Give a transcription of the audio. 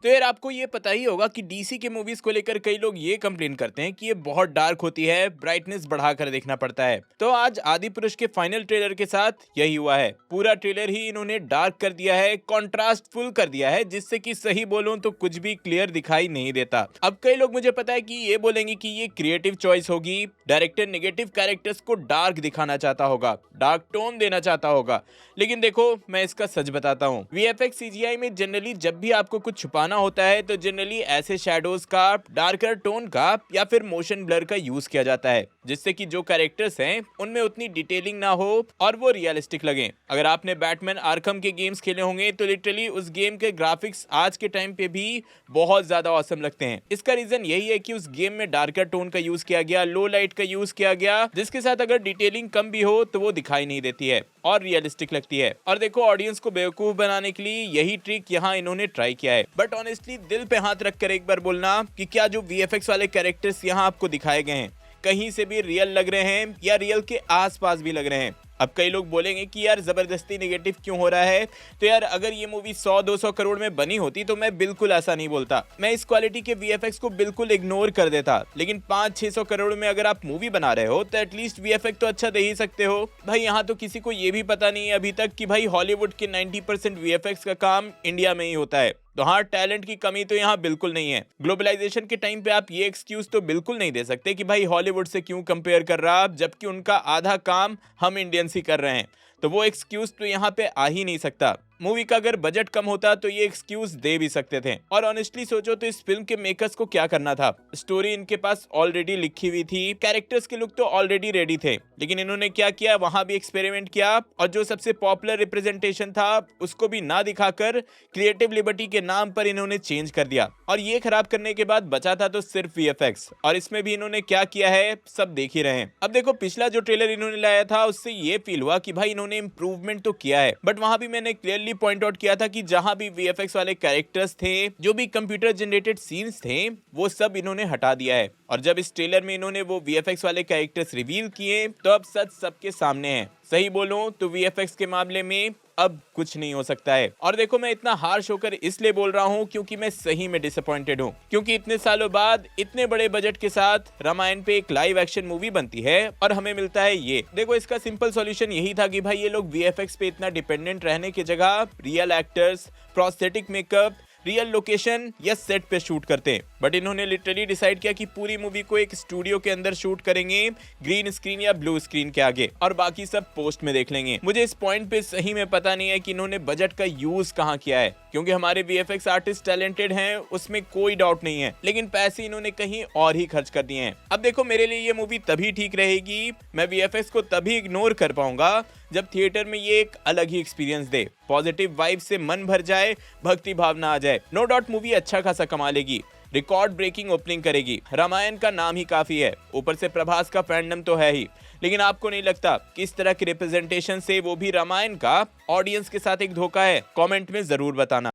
तो यार आपको ये पता ही होगा कि डीसी के मूवीज को लेकर कई लोग ये कंप्लेन करते हैं कि ये बहुत डार्क होती है, ब्राइटनेस बढ़ाकर देखना पड़ता है। तो आज आदि पुरुष के फाइनल ट्रेलर के साथ यही हुआ है। पूरा ट्रेलर ही इन्होंने डार्क कर दिया है, कॉन्ट्रास्ट फुल कर दिया है, जिससे कि सही बोलूं तो कुछ भी क्लियर दिखाई नहीं देता। अब कई लोग मुझे पता है कि ये बोलेंगे कि ये क्रिएटिव चॉइस होगी, डायरेक्टर नेगेटिव कैरेक्टर्स को डार्क दिखाना चाहता होगा, डार्क टोन देना चाहता होगा। लेकिन देखो मैं इसका सच बताता हूँ, वीएफएक्स सीजीआई में जनरली जब भी आपको कुछ छुपाना होता है तो जनरली ऐसे शैडोज का, डार्कर टोन का या फिर मोशन ब्लर का यूज किया जाता है, जिससे कि जो कैरेक्टर्स हैं उनमें उतनी डिटेलिंग ना हो और वो रियलिस्टिक लगे। अगर आपने बैटमैन आर्कम के गेम्स खेले होंगे तो लिटरली उस गेम के ग्राफिक्स आज के टाइम पे भी बहुत ज्यादा ऑसम लगते हैं। इसका रीजन यही है कि उस गेम में डार्कर टोन का यूज किया गया, लो लाइट का यूज किया गया, जिसके साथ अगर डिटेलिंग कम भी हो तो वो दिखाई नहीं देती है और रियलिस्टिक लगती है। और देखो ऑडियंस को बेवकूफ बनाने के लिए यही ट्रिक यहाँ इन्होंने ट्राई किया है। बट ऑनेस्टली दिल पे हाथ रख कर एक बार बोलना कि क्या जो वीएफएक्स वाले कैरेक्टर्स यहाँ आपको दिखाए गए हैं कहीं से भी रियल लग रहे हैं या रियल के आसपास भी लग रहे हैं। अब कई लोग बोलेंगे कि यार जबरदस्ती नेगेटिव क्यों हो रहा है। तो यार अगर ये मूवी 100-200 करोड़ में बनी होती तो मैं बिल्कुल ऐसा नहीं बोलता, मैं इस क्वालिटी के वीएफएक्स को बिल्कुल इग्नोर कर देता। लेकिन 500-600 करोड़ में अगर आप मूवी बना रहे हो तो एटलीस्ट वीएफएक्स तो अच्छा दे ही सकते हो भाई। यहाँ तो किसी को ये भी पता नहीं है अभी तक कि भाई हॉलीवुड के 90% वीएफएक्स का काम इंडिया में ही होता है। तो हाँ, टैलेंट की कमी तो यहाँ बिल्कुल नहीं है। ग्लोबलाइजेशन के टाइम पे आप ये एक्सक्यूज तो बिल्कुल नहीं दे सकते कि भाई हॉलीवुड से क्यों कंपेयर कर रहा आप, जबकि उनका आधा काम हम इंडियंस ही कर रहे हैं। तो वो एक्सक्यूज तो यहाँ पे आ ही नहीं सकता। मूवी का अगर बजट कम होता तो ये एक्सक्यूज दे भी सकते थे। और ऑनेस्टली सोचो तो इस फिल्म के मेकर्स को क्या करना था, स्टोरी इनके पास ऑलरेडी लिखी हुई थी, कैरेक्टर्स के लुक तो ऑलरेडी रेडी थे, लेकिन इन्होंने क्या किया, वहां भी एक्सपेरिमेंट किया और जो सबसे पॉपुलर रिप्रेजेंटेशन था उसको भी ना दिखाकर क्रिएटिव लिबर्टी के नाम पर इन्होंने चेंज कर दिया। और ये खराब करने के बाद बचा था तो सिर्फ वीएफएक्स, और इसमें भी इन्होंने क्या किया है सब देख ही रहे हैं। अब देखो पिछला जो ट्रेलर इन्होंने लाया था उससे ये फील हुआ कि भाई इन्होंने इंप्रूवमेंट तो किया है, बट वहां भी मैंने क्लियरली पॉइंट आउट किया था कि जहां भी वीएफएक्स वाले कैरेक्टर्स थे, जो भी कंप्यूटर जनरेटेड सीन्स थे, वो सब इन्होंने हटा दिया है। और जब इस ट्रेलर में इन्होंने वो वीएफएक्स वाले कैरेक्टर्स रिवील किए तो अब सच सबके सामने है। सही बोलूं तो वीएफएक्स के मामले में अब कुछ नहीं हो सकता है। और देखो मैं इतना हार्श होकर इसलिए बोल रहा हूँ क्योंकि मैं सही में डिसअपॉइंटेड हूँ, क्योंकि इतने सालों बाद इतने बड़े बजट के साथ रामायण पे एक लाइव एक्शन मूवी बनती है और हमें मिलता है ये। देखो इसका सिंपल सॉल्यूशन यही था कि भाई ये लोग वीएफएक्स पे इतना डिपेंडेंट रहने की जगह real actors, prosthetic makeup, real location या सेट पे शूट करते हैं। बट इन्होंने लिटरली डिसाइड किया कि पूरी मूवी को एक स्टूडियो के अंदर शूट करेंगे, ग्रीन स्क्रीन या ब्लू स्क्रीन के आगे, और बाकी सब पोस्ट में देख लेंगे। मुझे इस पॉइंट पे सही में पता नहीं है कि इन्होंने बजट का यूज कहाँ किया है, क्योंकि हमारे वीएफएक्स आर्टिस्ट टैलेंटेड हैं, उसमें कोई डाउट नहीं है, लेकिन पैसे इन्होंने कहीं और ही खर्च कर दिए हैं। अब देखो मेरे लिए ये मूवी तभी ठीक रहेगी, मैं वीएफएक्स को तभी इग्नोर कर पाऊंगा जब थिएटर में ये एक अलग ही एक्सपीरियंस दे, पॉजिटिव वाइब से मन भर जाए, भक्ति भावना आ जाए। नो डाउट मूवी अच्छा खासा कमा लेगी, रिकॉर्ड ब्रेकिंग ओपनिंग करेगी, रामायण का नाम ही काफी है, ऊपर से प्रभास का फैंडम तो है ही। लेकिन आपको नहीं लगता कि इस तरह की रिप्रेजेंटेशन से, वो भी रामायण का, ऑडियंस के साथ एक धोखा है? कमेंट में जरूर बताना।